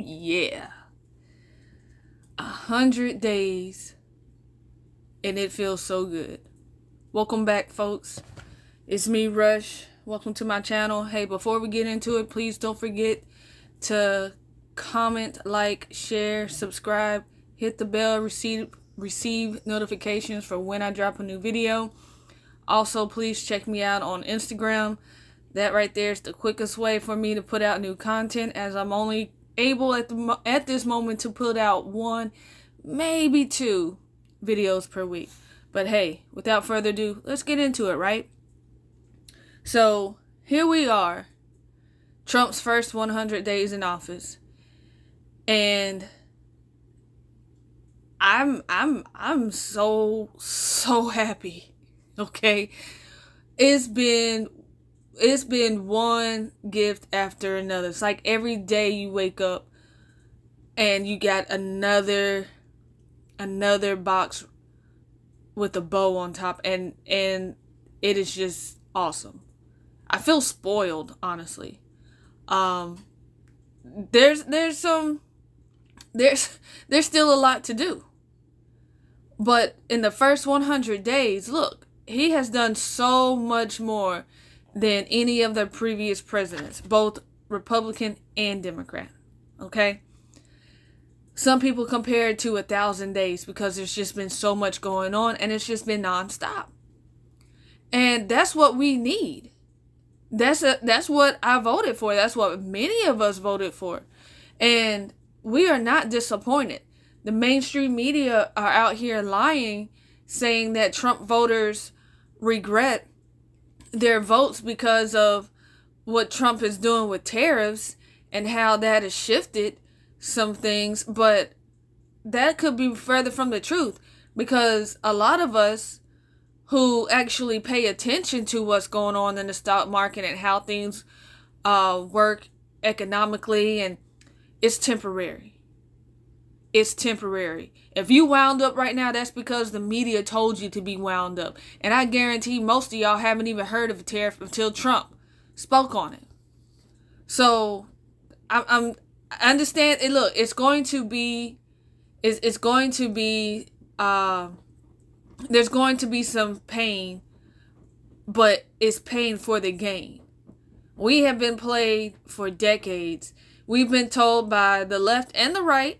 yeah. 100 days and it feels so good. Welcome back, folks. It's me, Rush. Welcome to my channel. Hey, before we get into it, please don't forget to comment, like, share, subscribe, hit the bell, receive notifications for when I drop a new video. Also, please check me out on Instagram. That right there is the quickest way for me to put out new content, as I'm only able at this moment to put out 1, maybe 2 videos per week. But hey, without further ado, let's get into it, right? So here we are, Trump's first 100 days in office, and I'm so happy. Okay, it's been one gift after another. It's like every day you wake up and you got another box with a bow on top, and it is just awesome. I feel spoiled, honestly. There's still a lot to do. But in the first 100 days, look, he has done so much more than any of the previous presidents, both Republican and Democrat. Okay? Some people compare it to 1,000 days because there's just been so much going on and it's just been nonstop. And that's what we need. That's what I voted for. That's what many of us voted for. And we are not disappointed. The mainstream media are out here lying, saying that Trump voters regret their votes because of what Trump is doing with tariffs and how that has shifted some things. But that could be further from the truth, because a lot of us who actually pay attention to what's going on in the stock market and how things work economically, and it's temporary. It's temporary. If you wound up right now, that's because the media told you to be wound up. And I guarantee most of y'all haven't even heard of a tariff until Trump spoke on it. So I understand it. Look, there's going to be some pain, but it's pain for the gain. We have been played for decades. We've been told by the left and the right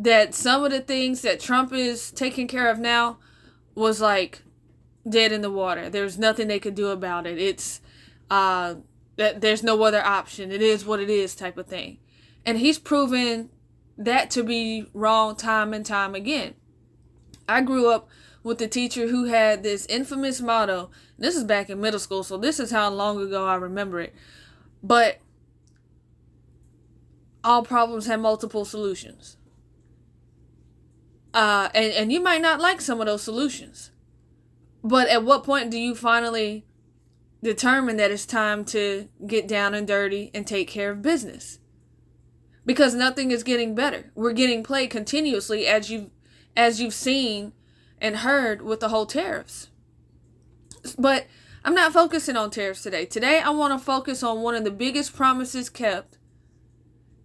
that some of the things that Trump is taking care of now was like dead in the water. There's nothing they could do about it. It's that there's no other option. It is what it is type of thing. And he's proven that to be wrong time and time again. I grew up with a teacher who had this infamous motto. This is back in middle school, so this is how long ago I remember it. But all problems have multiple solutions. And you might not like some of those solutions. But at what point do you finally determine that it's time to get down and dirty and take care of business? Because nothing is getting better. We're getting played continuously, as you've seen and heard with the whole tariffs. But I'm not focusing on tariffs today. Today I want to focus on one of the biggest promises kept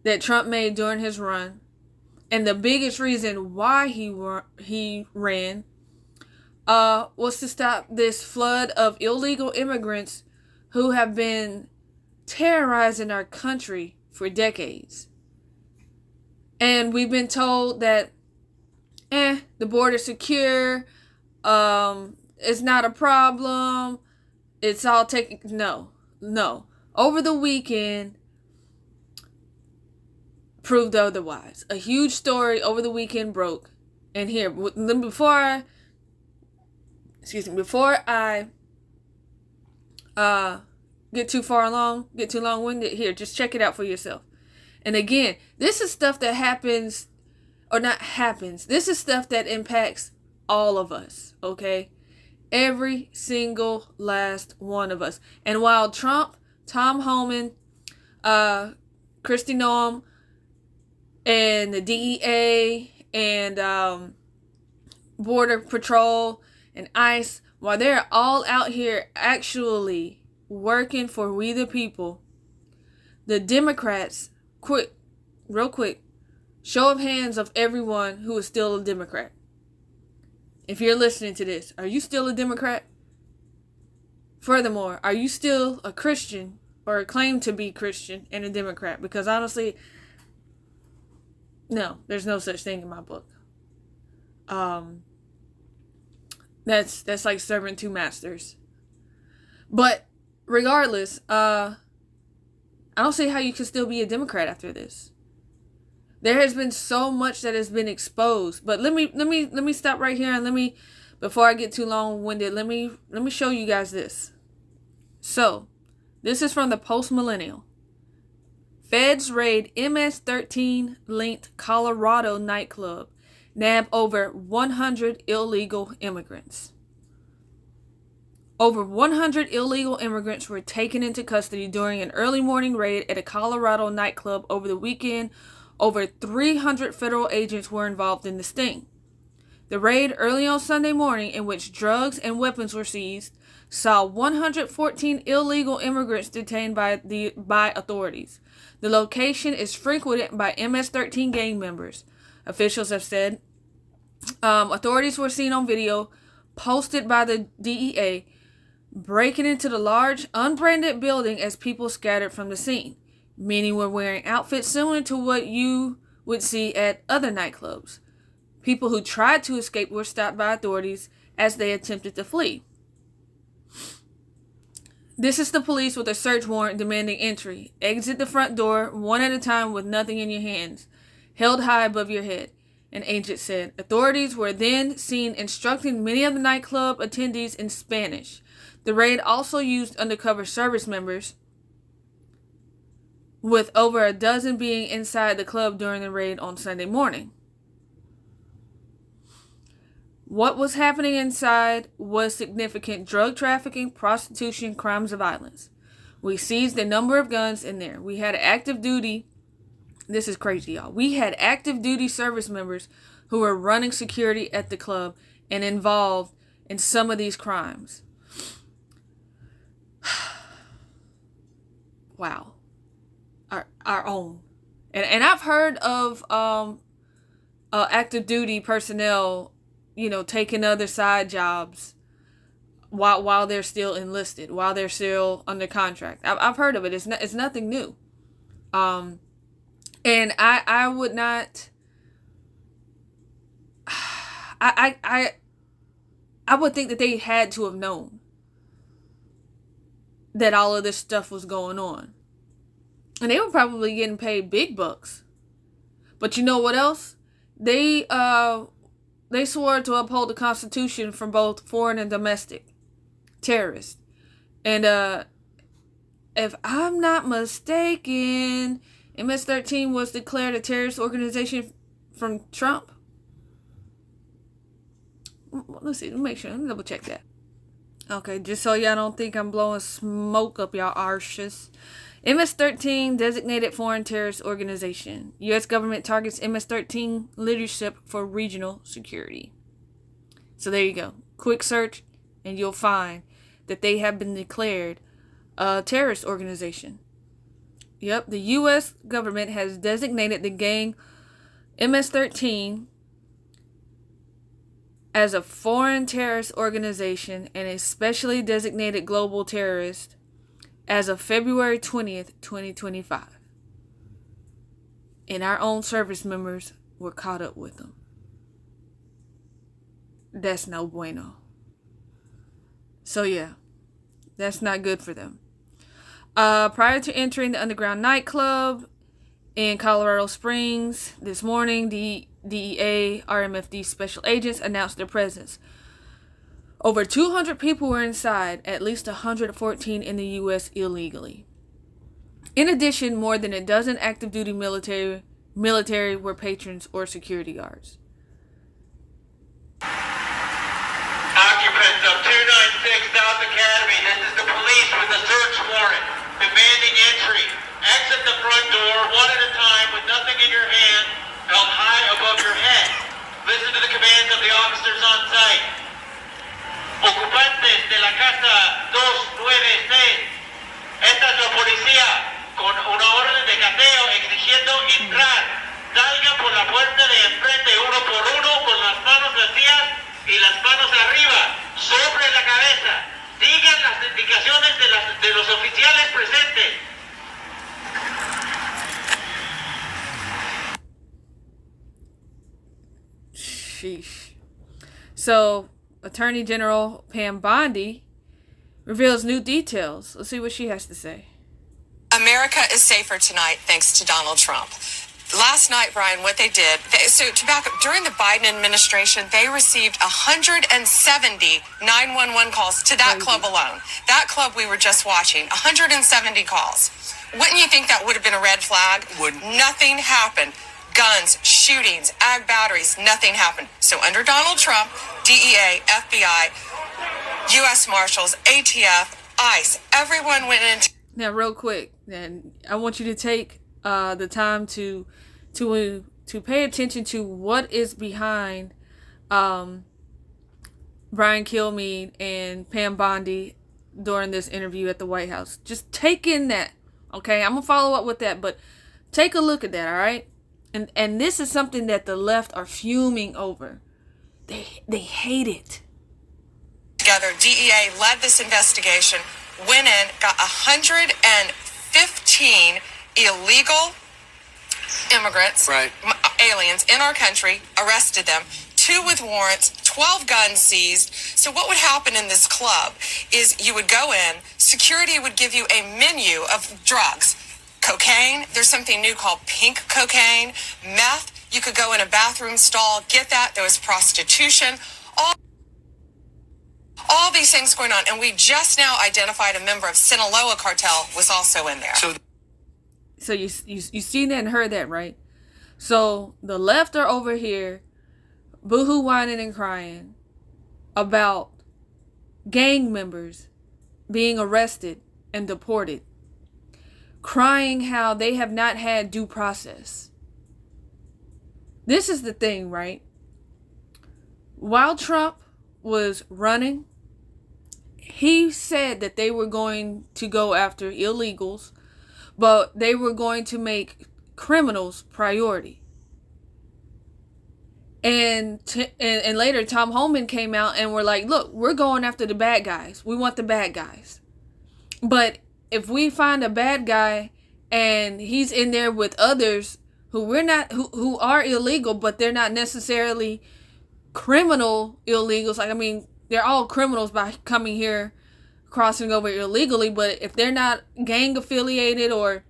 that Trump made during his run. And the biggest reason why he ran was to stop this flood of illegal immigrants who have been terrorizing our country for decades. And we've been told that the border's secure, it's not a problem, it's all taken. No. Over the weekend proved otherwise. A huge story over the weekend broke. And here, before I get too long-winded, here, just check it out for yourself. And again, this is stuff that happens, or not happens. This is stuff that impacts all of us, okay? Every single last one of us. And while Trump, Tom Homan, Kristi Noem, and the DEA and Border Patrol and ICE, while they're all out here actually working for we the people, the Democrats quit real quick, show of hands of everyone who is still a Democrat. If you're listening to this, are you still a Democrat? Furthermore, are you still a Christian or claim to be Christian and a Democrat? Because honestly, no, there's no such thing in my book. That's like serving two masters. But regardless, I don't see how you can still be a Democrat after this. There has been so much that has been exposed. But let me stop right here and before I get too long-winded, let me show you guys this. So, this is from the Post Millennial. Feds raid MS-13 linked Colorado nightclub, nab over 100 illegal immigrants. Over 100 illegal immigrants were taken into custody during an early morning raid at a Colorado nightclub over the weekend. Over 300 federal agents were involved in the sting. The raid early on Sunday morning, in which drugs and weapons were seized, saw 114 illegal immigrants detained by authorities. The location is frequented by MS-13 gang members, officials have said. Authorities were seen on video posted by the DEA breaking into the large unbranded building as people scattered from the scene. Many were wearing outfits similar to what you would see at other nightclubs. People who tried to escape were stopped by authorities as they attempted to flee. This is the police with a search warrant demanding entry. Exit the front door, one at a time with nothing in your hands, held high above your head, an agent said. Authorities were then seen instructing many of the nightclub attendees in Spanish. The raid also used undercover service members, with over a dozen being inside the club during the raid on Sunday morning. What was happening inside was significant drug trafficking, prostitution, crimes of violence. We seized a number of guns in there. We had active duty. This is crazy, y'all. We had active duty service members who were running security at the club and involved in some of these crimes. Wow. Our own. And I've heard of active duty personnel, taking other side jobs while they're still enlisted, while they're still under contract. I've heard of it. It's nothing new. And I would not. I would think that they had to have known that all of this stuff was going on, and they were probably getting paid big bucks. But you know what else? They swore to uphold the Constitution from both foreign and domestic terrorists. And if I'm not mistaken, MS-13 was declared a terrorist organization from Trump. Let's see, let me make sure. Let me double check that. Okay, just so y'all don't think I'm blowing smoke up y'all arses. MS-13 designated foreign terrorist organization. U.S. government targets MS-13 leadership for regional security. So there you go. Quick search and you'll find that they have been declared a terrorist organization. Yep, the U.S. government has designated the gang MS-13 as a foreign terrorist organization and a specially designated global terrorist as of February 20th, 2025. And our own service members were caught up with them. That's no bueno. So yeah, that's not good for them. Prior to entering the underground nightclub in Colorado Springs this morning, the DEA RMFD special agents announced their presence. Over 200 people were inside, at least 114 in the U.S. illegally. In addition, more than a dozen active duty military were patrons or security guards. Occupants of 296 South Academy, this is the police with a search warrant, demanding entry. Exit the front door, one at a time, with nothing in your hand, held high above your head. Listen to the commands of the officers on site. Ocupantes de la casa 296. Esta es la policía con una orden de cateo exigiendo entrar. la puerta de enfrente uno por uno con las manos vacías y las manos arriba, sobre la cabeza. Digan las indicaciones de los oficiales presentes. Sheesh. So, Attorney General Pam Bondi reveals new details. Let's see what she has to say. America is safer tonight thanks to Donald Trump. Last night, Brian, what they did, so to back up, during the Biden administration, they received 170 911 calls to that club alone. That club we were just watching, 170 calls. Wouldn't you think that would have been a red flag? Wouldn't. Nothing happened. Guns, shootings, ag batteries, nothing happened. So under Donald Trump, DEA, FBI, U.S. Marshals, ATF, ICE, everyone went into... Now, real quick, and I want you to take the time to pay attention to what is behind Brian Kilmeade and Pam Bondi during this interview at the White House. Just take in that, okay? I'm gonna follow up with that, but take a look at that, all right? And this is something that the left are fuming over. They hate it. Together, DEA led this investigation, went in, got 115 illegal immigrants, right, aliens in our country, arrested them, 2 with warrants, 12 guns seized. So what would happen in this club is you would go in, security would give you a menu of drugs. Cocaine, there's something new called pink cocaine, meth, you could go in a bathroom stall, get that, there was prostitution, all these things going on. And we just now identified a member of Sinaloa cartel was also in there. So you seen that and heard that, right? So the left are over here boohoo whining and crying about gang members being arrested and deported, crying how they have not had due process. This is the thing, right? While Trump was running, he said that they were going to go after illegals, but they were going to make criminals priority. And later, Tom Homan came out and were like, look, we're going after the bad guys. We want the bad guys. But if we find a bad guy and he's in there with others who who are illegal, but they're not necessarily criminal illegals. Like, I mean, they're all criminals by coming here, crossing over illegally. But if they're not gang affiliated or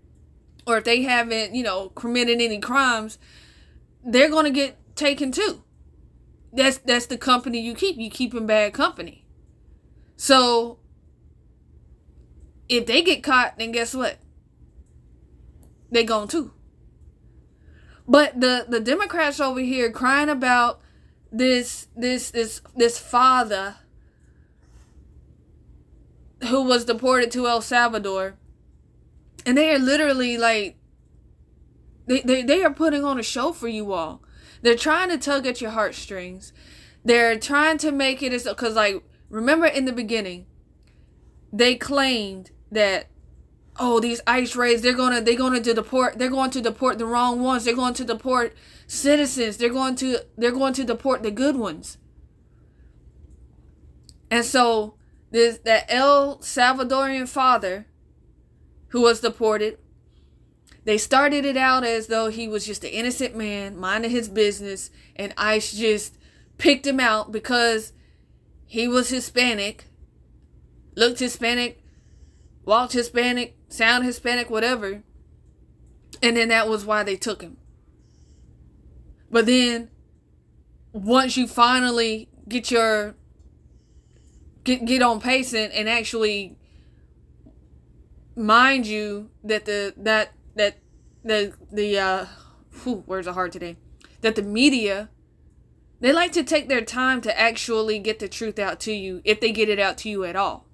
if they haven't, committed any crimes, they're going to get taken too. That's the company you keep. You keep in bad company. So if they get caught, then guess what? They gone too. But the Democrats over here crying about this father who was deported to El Salvador, and they are literally like they are putting on a show for you all. They're trying to tug at your heartstrings. They're trying to make it as, because, like, remember in the beginning, they claimed that, oh, these ICE raids, they're going to deport the wrong ones. They're going to deport citizens. They're going to deport the good ones. And so that El Salvadorian father who was deported, they started it out as though he was just an innocent man minding his business, and ICE just picked him out because he was Hispanic, looked Hispanic, walked Hispanic, sound Hispanic, whatever. And then that was why they took him. But then once you finally get on pace and actually mind you that words are hard today, that the media, they like to take their time to actually get the truth out to you, if they get it out to you at all.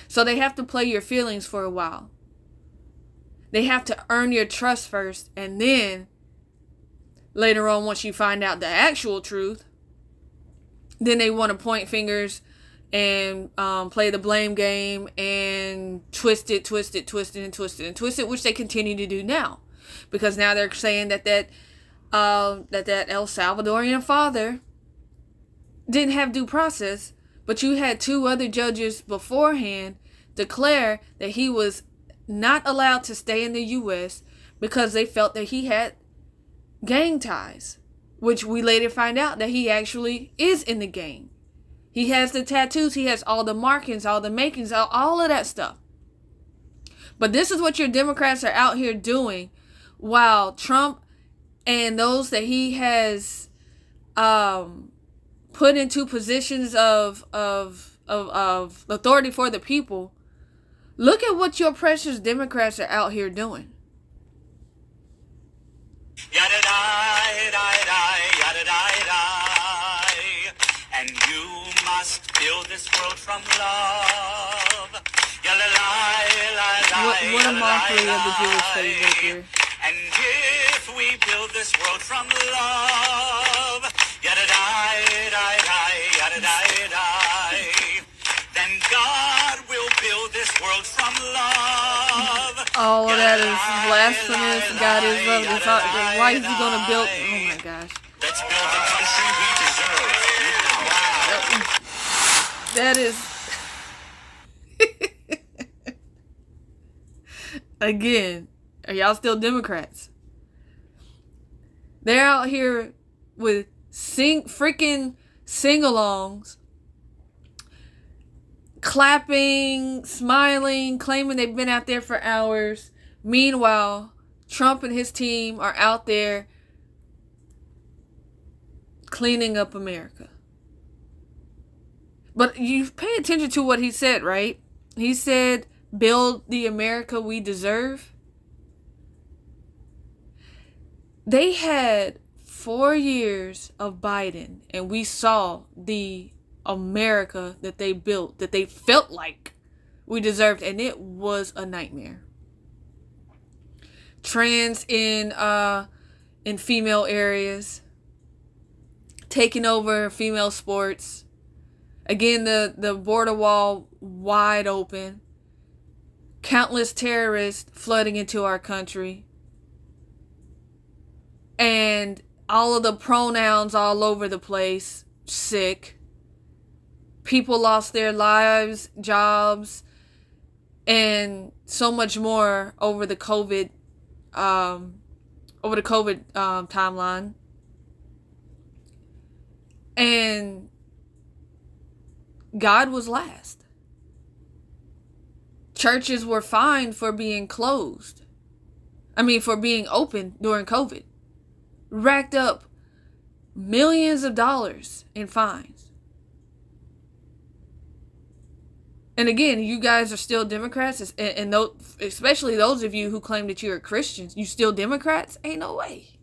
So they have to play your feelings for a while. They have to earn your trust first, and then later on, once you find out the actual truth, then they want to point fingers and play the blame game and twist it, which they continue to do now. Because now they're saying that that El Salvadorian father didn't have due process, but you had two other judges beforehand declare that he was not allowed to stay in the U.S. because they felt that he had gang ties, which we later find out that he actually is in the gang. He has the tattoos, he has all the markings, all the makings, all of that stuff. But this is what your Democrats are out here doing, while Trump and those that he has put into positions of authority for the people. Look at what your precious Democrats are out here doing. And you must build this world from love. What a mockery of the Jewish faith right there. And if we build this world from love, then God will build this world from love. Oh, that is blasphemous. God is love. Why is he going to build? Oh my gosh. Let's build the country we deserve. That is. Again, are y'all still Democrats? They're out here with freaking sing-alongs, clapping, smiling, claiming they've been out there for hours. Meanwhile, Trump and his team are out there cleaning up America. But you pay attention to what he said, right? He said, build the America we deserve. They had 4 years of Biden, and we saw the America that they built, that they felt like we deserved, and it was a nightmare. Trans in female areas, taking over female sports. Again, the border wall wide open. Countless terrorists flooding into our country. And all of the pronouns all over the place. Sick. People lost their lives, jobs, and so much more over the COVID timeline. And God was last. Churches were fined for being closed. For being open during COVID. Racked up millions of dollars in fines. And again, you guys are still Democrats, and especially those of you who claim that you're Christians, you still Democrats? Ain't no way.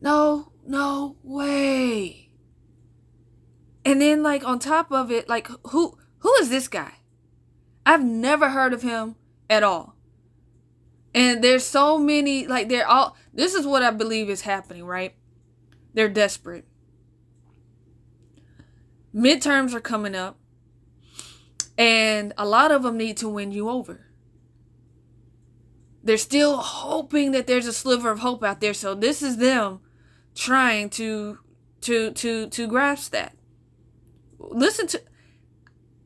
No way. And then, on top of it, who is this guy? I've never heard of him at all. And there's so many, this is what I believe is happening, right? They're desperate. Midterms are coming up. And a lot of them need to win you over. They're still hoping that there's a sliver of hope out there. So this is them trying to grasp that.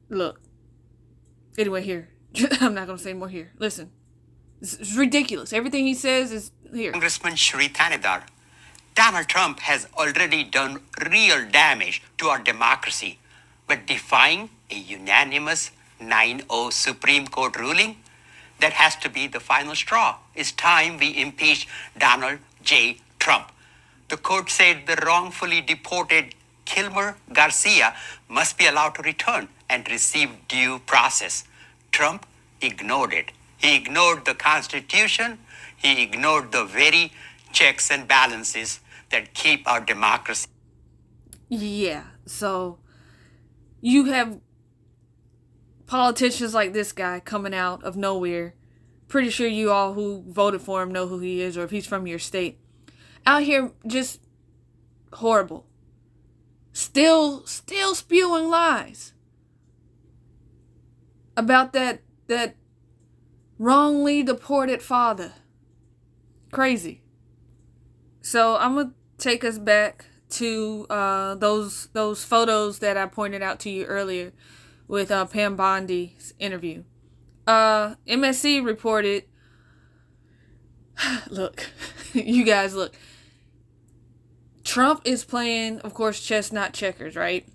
Look. Anyway, here. I'm not going to say more here. Listen. It's ridiculous. Everything he says is here. Congressman Shri Thanedar, Donald Trump has already done real damage to our democracy, but defying a unanimous 9-0 Supreme Court ruling, that has to be the final straw. It's time we impeach Donald J. Trump. The court said the wrongfully deported Kilmer Garcia must be allowed to return and receive due process. Trump ignored it. He ignored the Constitution. He ignored the very checks and balances that keep our democracy. Yeah, so you have politicians like this guy coming out of nowhere. Pretty sure you all who voted for him know who he is, or if he's from your state. Out here just horrible. Still spewing lies about that wrongly deported father. Crazy. So I'm gonna take us back to those photos that I pointed out to you earlier with Pam Bondi's interview. MSC reported. Look, you guys, look. Trump is playing, of course, chess, not checkers, right?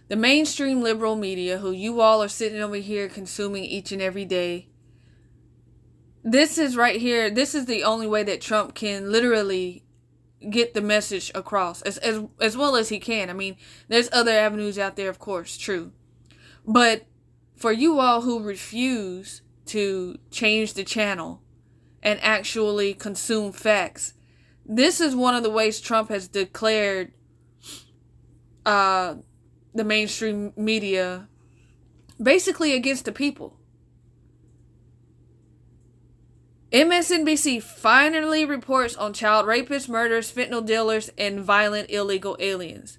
The mainstream liberal media, who you all are sitting over here consuming each and every day, this is right here, this is the only way that Trump can literally get the message across, as well as he can. I mean, there's other avenues out there, of course, true. But for you all who refuse to change the channel and actually consume facts, this is one of the ways Trump has declared the mainstream media basically against the people. MSNBC finally reports on child rapists, murderers, fentanyl dealers, and violent illegal aliens.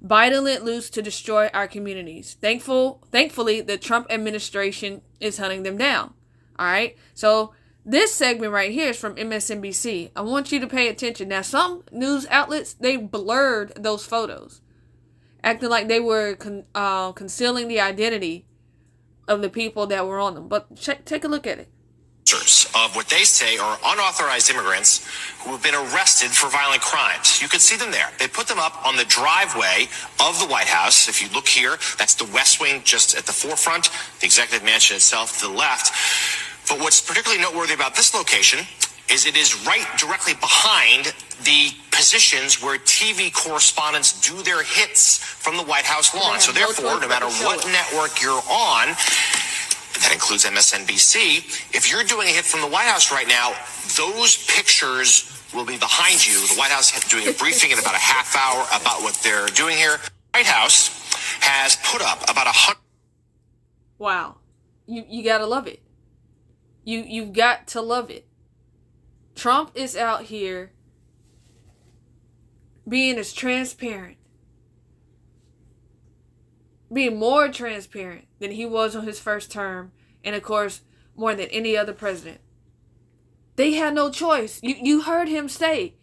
Biden let loose to destroy our communities. Thankfully, the Trump administration is hunting them down. All right? So this segment right here is from MSNBC. I want you to pay attention. Now, some news outlets, they blurred those photos, acting like they were concealing the identity of the people that were on them. But take a look at it. Of what they say are unauthorized immigrants who have been arrested for violent crimes. You can see them there. They put them up on the driveway of the White House. If you look here, that's the West Wing just at the forefront, the executive mansion itself to the left. But what's particularly noteworthy about this location is it is right directly behind the positions where TV correspondents do their hits from the White House lawn. So therefore, no matter what network you're on, that includes MSNBC, if you're doing a hit from the White House right now, those pictures will be behind you. The White House is doing a briefing in about a half hour about what they're doing here. The White House has put up about 100. Wow. You gotta love it. You've got to love it. Trump is out here being as transparent, being more transparent than he was on his first term, and of course, more than any other president. They had no choice. You heard him say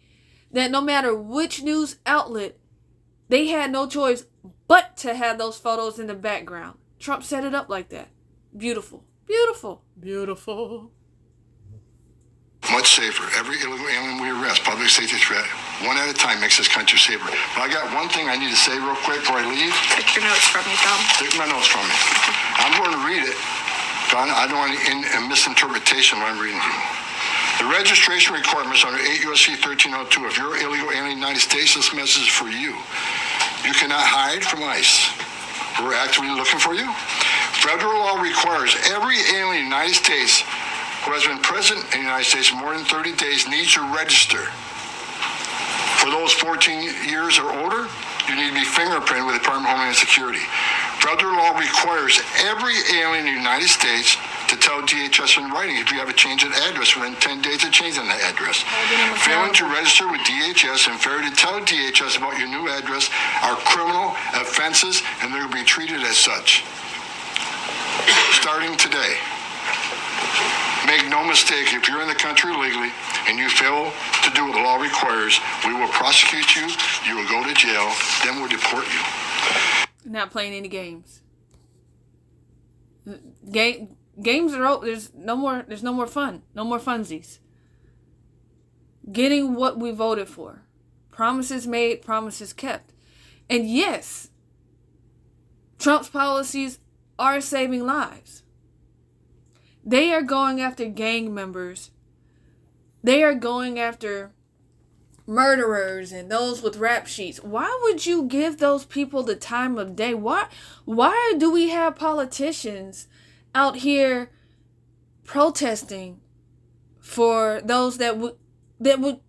that no matter which news outlet, they had no choice but to have those photos in the background. Trump set it up like that. Beautiful. Beautiful. Beautiful. Much safer. Every illegal alien we arrest, public safety threat, one at a time makes this country safer. But I got one thing I need to say real quick before I leave. Take your notes from me, Tom. Take my notes from me. I'm going to read it, but I don't want a misinterpretation when I'm reading to you. The registration requirements under 8 U.S.C. 1302. If you're illegal alien in the United States, this message is for you. You cannot hide from ICE. We're actively looking for you. Federal law requires every alien in the United States who has been present in the United States more than 30 days needs to register. For those 14 years or older, you need to be fingerprinted with the Department of Homeland Security. Federal law requires every alien in the United States to tell DHS in writing if you have a change of address within 10 days of changing that address. Failing to register with DHS and failure to tell DHS about your new address are criminal offenses, and they're going to be treated as such. Starting today. Make no mistake, if you're in the country illegally and you fail to do what the law requires, we will prosecute you, you will go to jail, then we'll deport you. Not playing any games. Games are over. There's no more fun. No more funsies. Getting what we voted for. Promises made, promises kept. And yes, Trump's policies are saving lives. They are going after gang members. They are going after murderers and those with rap sheets. Why would you give those people the time of day? Why do we have politicians out here protesting for those that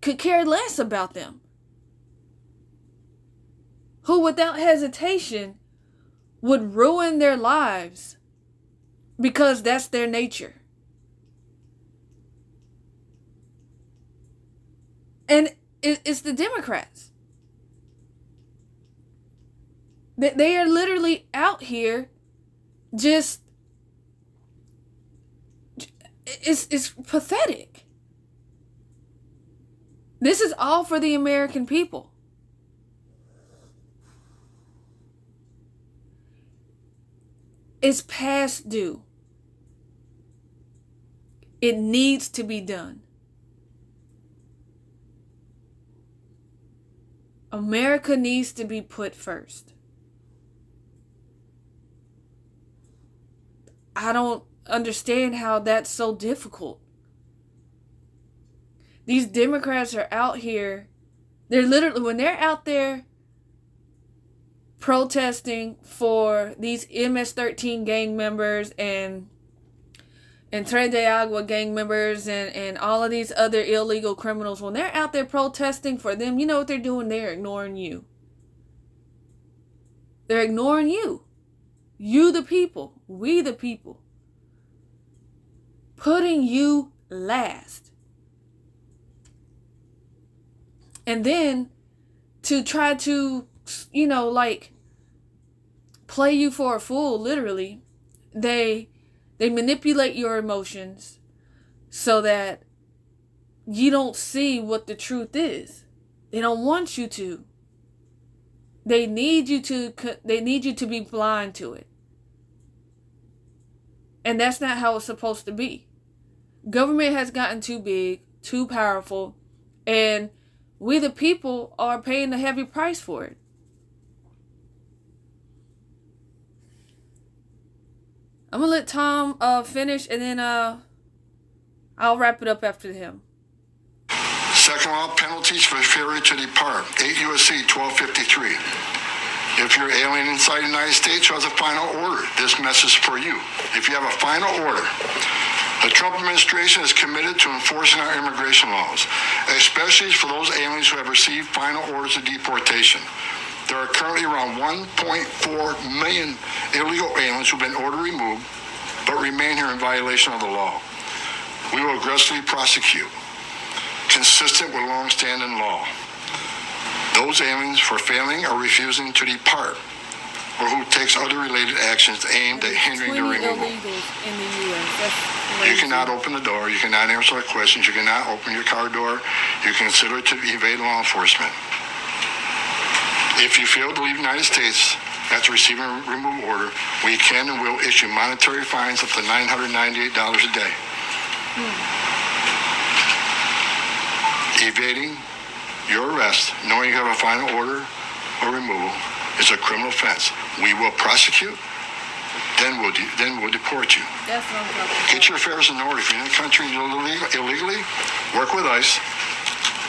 could care less about them? Who without hesitation would ruin their lives because that's their nature. And it's the Democrats. They are literally out here just... It's pathetic. This is all for the American people. It's past due. It needs to be done. America needs to be put first. I don't understand how that's so difficult. These Democrats are out here. They're literally, when they're out there protesting for these MS-13 gang members and Tren de Agua gang members and all of these other illegal criminals, when they're out there protesting for them, you know what they're doing? They're ignoring you. They're ignoring you. You the people. We the people. Putting you last. And then to try to, play you for a fool, literally, they manipulate your emotions so that you don't see what the truth is. They don't want you to. They need you to be blind to it. And that's not how it's supposed to be. Government has gotten too big, too powerful, and we the people are paying a heavy price for it. I'm going to let Tom finish, and then I'll wrap it up after him. Second law, penalties for failure to depart. 8 U.S.C. 1253. If you're alien inside the United States who has a final order, this message is for you. If you have a final order, the Trump administration is committed to enforcing our immigration laws, especially for those aliens who have received final orders of deportation. There are currently around 1.4 million illegal aliens who have been ordered removed but remain here in violation of the law. We will aggressively prosecute, consistent with long-standing law, those aliens for failing or refusing to depart, or who takes other related actions aimed at hindering their removal. In the U.S. You cannot open the door. You cannot answer our questions. You cannot open your car door. You can consider it to evade law enforcement. If you fail to leave the United States after receiving a removal order, we can and will issue monetary fines up to $998 a day. Evading your arrest, knowing you have a final order or removal, is a criminal offense. We will prosecute, then we'll deport you. That's what I'm talking about. Get your affairs in order. If you're in the country illegally, work with ICE,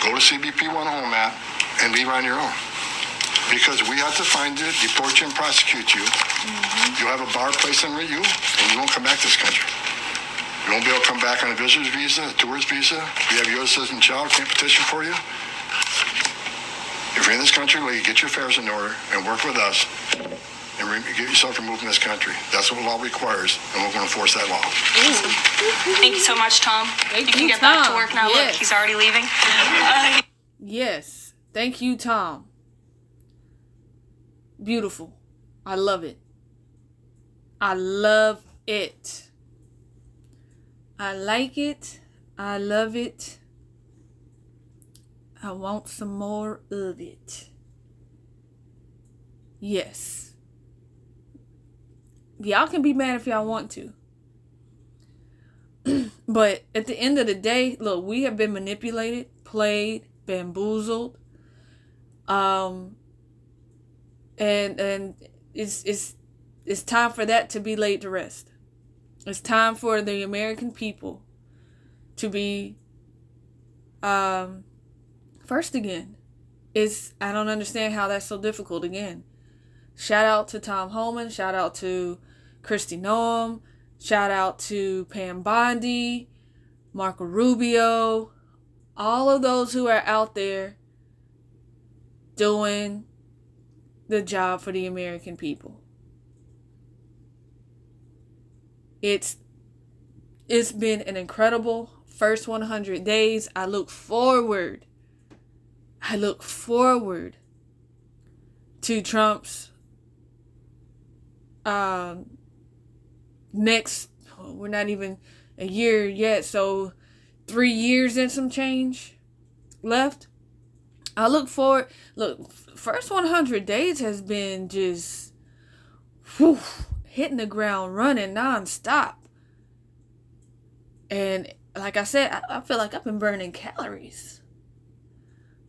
go to CBP One Home app, and leave on your own. Because we have to find you, deport you, and prosecute you. You'll have a bar placed on you, and you won't come back to this country. You won't be able to come back on a visitor's visa, a tourist visa. If you have a U.S. citizen child, can't petition for you. If you're in this country, get your affairs in order and work with us and get yourself removed from this country. That's what the law requires, and we're going to enforce that law. Thank you so much, Tom. Thank you can you, get back to Tom. work now. Yes. Look, he's already leaving. Yes. Thank you, Tom. Beautiful. I love it. I love it. I like it. I love it. I want some more of it. Yes. Y'all can be mad if y'all want to. But at the end of the day, look, we have been manipulated, played, bamboozled. And it's time for that to be laid to rest. It's time for the American people to be first again. I don't understand how that's so difficult again. Shout out to Tom Homan. Shout out to Kristi Noem. Shout out to Pam Bondi, Marco Rubio, all of those who are out there doing the job for the American people. It's been an incredible first 100 days. I look forward to Trump's next, we're not even a year yet, so 3 years and some change left. I look forward. Look, first 100 days has been just hitting the ground running nonstop. And like I said, I feel like I've been burning calories.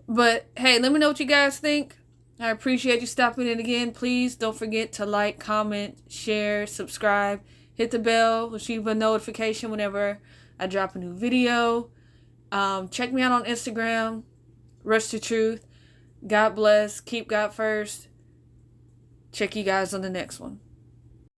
But hey, let me know what you guys think. I appreciate you stopping in again. Please don't forget to like, comment, share, subscribe. Hit the bell to receive a notification whenever I drop a new video. Check me out on Instagram, Rush to Truth. God bless. Keep God first. Check you guys on the next one.